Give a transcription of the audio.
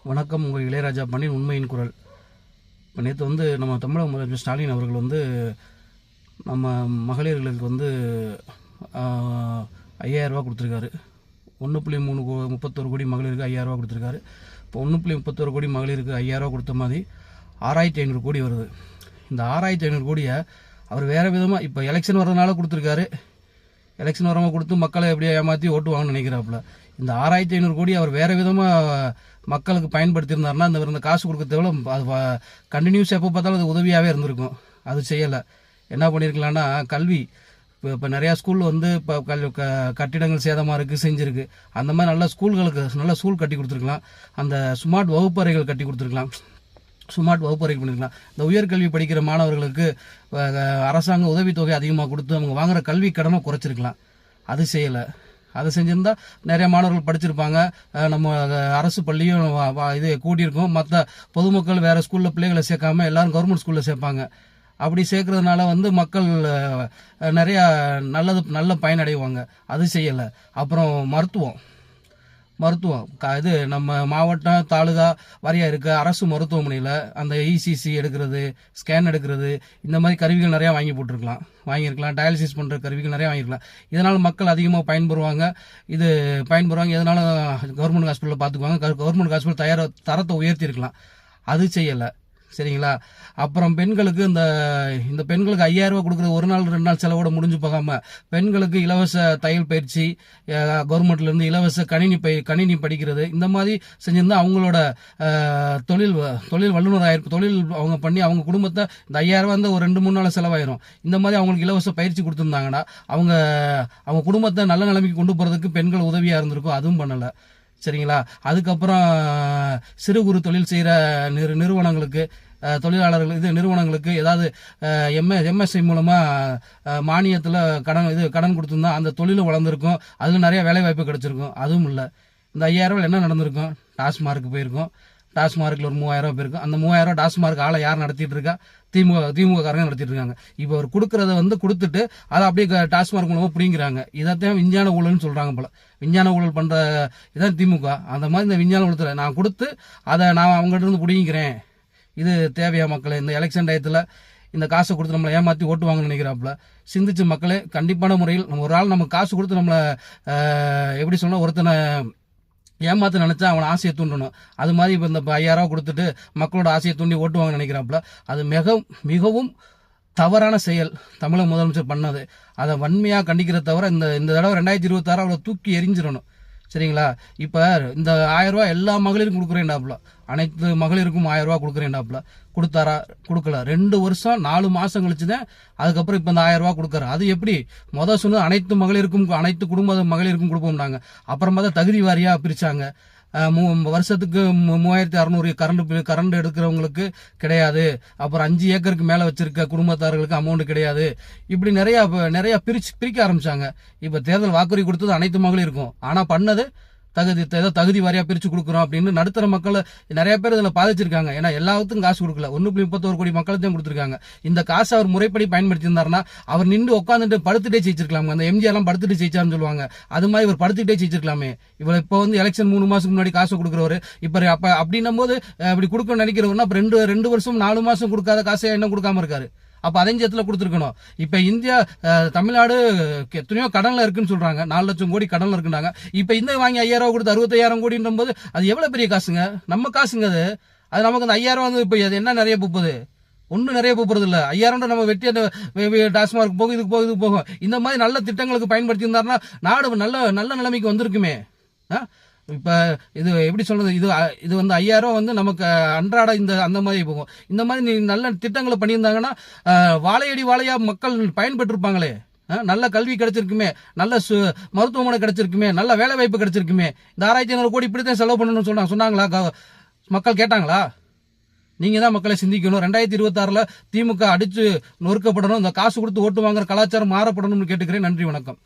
வணக்கம். உங்கள் இளையராஜா பண்ணின் உண்மையின் குரல். இப்போ நேற்று நம்ம தமிழக முதலமைச்சர் ஸ்டாலின் அவர்கள் நம்ம மகளிர்களுக்கு 5000 ரூபா கொடுத்துருக்காரு. 1.31 கோடி மகளிருக்கு 5000 ரூபா கொடுத்துருக்காரு. இப்போ 1.31 கோடி மகளிருக்கு 5000 ரூபா கொடுத்த மாதிரி 6500 கோடி வருது. இந்த 6500 கோடியை அவர் வேறு விதமாக இப்போ எலெக்ஷன் வர்றதுனால கொடுத்துருக்காரு. எலெக்ஷன் வராமல் கொடுத்து மக்களை எப்படியோ ஏமாற்றி ஓட்டுவாங்கன்னு நினைக்கிறாப்புல. இந்த 6500 கோடி அவர் வேறு விதமாக மக்களுக்கு பயன்படுத்தியிருந்தாருன்னா இந்த காசு கொடுக்க தேவை அது கண்டினியூஸ் எப்போ பார்த்தாலும் அது உதவியாகவே இருந்திருக்கும். அது செய்யலை. என்ன பண்ணியிருக்கலான்னா கல்வி இப்போ நிறையா ஸ்கூலில் இப்போ கட்டிடங்கள் சேதமாக இருக்குது, செஞ்சுருக்கு. அந்த மாதிரி நல்ல ஸ்கூல்களுக்கு நல்ல ஸ்கூல் கட்டி கொடுத்துருக்கலாம். அந்த ஸ்மார்ட் வகுப்பறைகள் கட்டி கொடுத்துருக்கலாம். ஸ்மார்ட் வகுப்பறை பண்ணிருக்கலாம். இந்த உயர்கல்வி படிக்கிற மாணவர்களுக்கு அரசாங்க உதவித்தொகை அதிகமாக கொடுத்து அவங்க வாங்குற கல்வி கடனை குறைச்சிருக்கலாம். அது செய்யலை. அதை செஞ்சுருந்தா நிறைய மாணவர்கள் படிச்சிருப்பாங்க. நம்ம அரசு பள்ளியும் இது கூட்டியிருக்கோம். மற்ற பொதுமக்கள் வேறு ஸ்கூலில் பிள்ளைகளை சேர்க்காம எல்லாரும் கவர்மெண்ட் ஸ்கூலில் சேர்ப்பாங்க. அப்படி சேர்க்கறதுனால மக்கள் நிறையா நல்ல பயனடைவாங்க. அது செய்யலை. அப்புறம் மருத்துவம் இது நம்ம மாவட்டம் தாலுகா வாரியாக இருக்க அரசு மருத்துவமனையில் அந்த இசிசி எடுக்கிறது, ஸ்கேன் எடுக்கிறது, இந்த மாதிரி கருவிகள் நிறையா வாங்கியிருக்கலாம். டயாலிசிஸ் பண்ணுற கருவிகள் நிறையா வாங்கியிருக்கலாம். இதனால் மக்கள் அதிகமாக பயன்பெறுவாங்க. இதனால் கவர்மெண்ட் ஹாஸ்பிட்டலில் பார்த்துக்குவாங்க. கவர்மெண்ட் ஹாஸ்பிட்டல் தரத்தை உயர்த்தியிருக்கலாம். அது செய்யலை. சரிங்களா? அப்புறம் பெண்களுக்கு இந்த பெண்களுக்கு 5000 ரூபா கொடுக்குறது ஒரு நாள் 2 நாள் செலவோட முடிஞ்சு போகாம பெண்களுக்கு இலவச தையல் பயிற்சி கவர்மெண்ட்லேருந்து இலவச கணினி படிக்கிறது, இந்த மாதிரி செஞ்சிருந்தா அவங்களோட தொழில் வல்லுநர் ஆயிருக்கும். தொழில் அவங்க பண்ணி அவங்க குடும்பத்தை இந்த 5000 ரூபா ஒரு 2-3 நாள் செலவாயிரும். இந்த மாதிரி அவங்களுக்கு இலவச பயிற்சி கொடுத்துருந்தாங்கன்னா அவங்க குடும்பத்தை நல்ல நிலைமைக்கு கொண்டு போகிறதுக்கு பெண்கள் உதவியாக இருந்திருக்கும். அதுவும் பண்ணலை. சரிங்களா? அதுக்கப்புறம் சிறு குறு தொழில் செய்கிற நிறுவனங்களுக்கு தொழிலாளர்கள் நிறுவனங்களுக்கு ஏதாவது எம்எஸ்ஐ மூலமாக மானியத்தில் கடன் கொடுத்துருந்தா அந்த தொழிலும் வளர்ந்துருக்கும். அதில் நிறைய வேலை வாய்ப்பு கிடைச்சிருக்கும். அதுவும் இல்லை. இந்த 5000 ரூபாய் என்ன நடந்திருக்கும்? டாஸ்மார்க்கு போயிருக்கும். டாஸ்மார்க்கில் ஒரு 3000 ரூபாய் போயிருக்கும். அந்த 3000 ரூபாய் டாஸ்மார்க் ஆளை யார் நடத்திட்டு இருக்கா? திமுக காரங்க நடத்திட்டு இருக்காங்க. இப்போ அவர் கொடுக்கறத கொடுத்துட்டு அதை அப்படியே டாஸ்மார்க் மூலமாக பிடிங்கிறாங்க. இதைத்தான் விஞ்ஞான ஊழல்னு சொல்றாங்க போல. விஞ்ஞான ஊழல் பண்ற இதான் திமுக. அந்த மாதிரி இந்த விஞ்ஞான ஊழல் நான் கொடுத்து அதை நான் அவங்ககிட்ட இருந்து பிடிங்கிறேன். இது தேவையா மக்களே? இந்த எலெக்ஷன் டயத்தில் இந்த காசை கொடுத்து நம்மளை ஏமாற்றி ஓட்டுவாங்கன்னு நினைக்கிறாப்புல. சிந்திச்சு மக்களே, கண்டிப்பான முறையில் ஒரு ஆள் நம்ம காசு கொடுத்து நம்மளை எப்படி சொன்னா ஒருத்தனை ஏமாத்த நினைச்சா அவன் ஆசையை தூண்டணும். அது மாதிரி இப்போ இந்த 5000 ரூபா கொடுத்துட்டு மக்களோட ஆசையை தூண்டி ஓட்டுவாங்கன்னு நினைக்கிறாப்புல. அது மிகவும் தவறான செயல் தமிழக முதலமைச்சர் பண்ணது. அதை வன்மையாக கண்டிக்கிறத தவிர இந்த தடவை 2026 அவரை தூக்கி எரிஞ்சிடணும். சரிங்களா? இப்போ இந்த 1000 ரூபா எல்லா மகளிருக்கும் கொடுக்குறேன்டாப்புல. அனைத்து மகளிருக்கும் 1000 ரூபா கொடுக்குறேன்டாப்புல. கொடுத்தாரா? கொடுக்கல. 2 வருஷம் 4 மாசம் கழிச்சுதான் அதுக்கப்புறம் இப்போ இந்த 1000 ரூபா கொடுக்குறாரு. அது எப்படி? சொன்னது அனைத்து மகளிருக்கும் அனைத்து குடும்ப மகளிருக்கும் கொடுப்போம்னாங்க. அப்புறமா தான் தகுதி வாரியா பிரிச்சாங்க. வருஷத்துக்கு 3600 கரண்ட் எடுக்கிறவங்களுக்கு கிடையாது. அப்புறம் 5 ஏக்கருக்கு மேல வச்சிருக்க குடும்பத்தார்களுக்கு அமௌண்ட் கிடையாது. இப்படி நிறைய பிரிக்க ஆரம்பிச்சாங்க. இப்ப தேர்தல் வாக்குறுதி கொடுத்தது அனைத்து மகளிரும் இருக்கும். ஆனா பண்ணது தகுதி வாரியா பிரிச்சு கொடுக்குறோம் அப்படின்னு நடுத்தர மக்கள் நிறைய பேர் இதுல பாதிச்சிருக்காங்க. ஏன்னா எல்லாத்துக்கும் காசு கொடுக்கல. 1.31 கோடி மக்களுக்கும் கொடுத்துருக்காங்க. இந்த காசு அவர் முறைப்படி பயன்படுத்தி இருந்தாருன்னா அவர் நின்று உட்காந்துட்டு படுத்துட்டே ஜெயிச்சிருக்கலாம். அந்த எம்ஜிஆர் எல்லாம் படுத்துட்டு ஜெயிச்சாருன்னு சொல்லுவாங்க. அது மாதிரி இவர் படுத்துட்டே ஜெயிச்சிருக்கலாமே. இவர் இப்போ எலெக்ஷன் 3 மாசத்துக்கு முன்னாடி காசு கொடுக்குறவரு இப்ப அப்படின்னும் போது இப்படி கொடுக்க நினைக்கிறவர்னா 2 வருஷம் 4 மாசம் கொடுக்காத காசை என்ன கொடுக்காம இருக்காரு? அப்ப அதஞ்சத்துல கொடுத்துருக்கணும். இப்ப இந்தியா தமிழ்நாடு எத்தனையோ கடன்ல இருக்குன்னு சொல்றாங்க. 4 லட்சம் கோடி கடன்ல இருக்குறாங்க. இப்ப இந்த வாங்கி 5000 ரூபாய் கொடுத்து 65,000 கோடின்ற போது அது எவ்வளவு பெரிய காசுங்க? நம்ம காசுங்க அது நமக்கு அந்த 5000 ரூபாய் இப்ப அது என்ன நிறைய போகுது? ஒன்னும் நிறைய போறது இல்ல. 5000 நம்ம வெட்டி அந்த டாஸ்மார்க் போகும், இதுக்கு போகும். இந்த மாதிரி நல்ல திட்டங்களுக்கு பயன்படுத்தி இருந்தாருன்னா நாடு நல்ல நிலைமைக்கு வந்திருக்குமே. இப்ப இது எப்படி சொல்றது? இது 5000 ரூபாய் நமக்கு அன்றாட அந்த மாதிரி போகும். இந்த மாதிரி நல்ல திட்டங்களை பண்ணியிருந்தாங்கன்னா வாழையா மக்கள் பயன்பெற்றிருப்பாங்களே. நல்ல கல்வி கிடைச்சிருக்குமே, நல்ல மருத்துவமனை கிடைச்சிருக்குமே, நல்ல வேலை வாய்ப்பு கிடைச்சிருக்குமே. இந்த 6500 கோடி இப்படித்தான் செலவு பண்ணணும்னு சொன்னாங்களா? மக்கள் கேட்டாங்களா? நீங்க தான் மக்களை சிந்திக்கணும். 2026 திமுக அடிச்சு நொறுக்கப்படணும். இந்த காசு கொடுத்து ஓட்டு வாங்குற கலாச்சாரம் மாறப்படணும்னு கேட்டுக்கிறேன். நன்றி, வணக்கம்.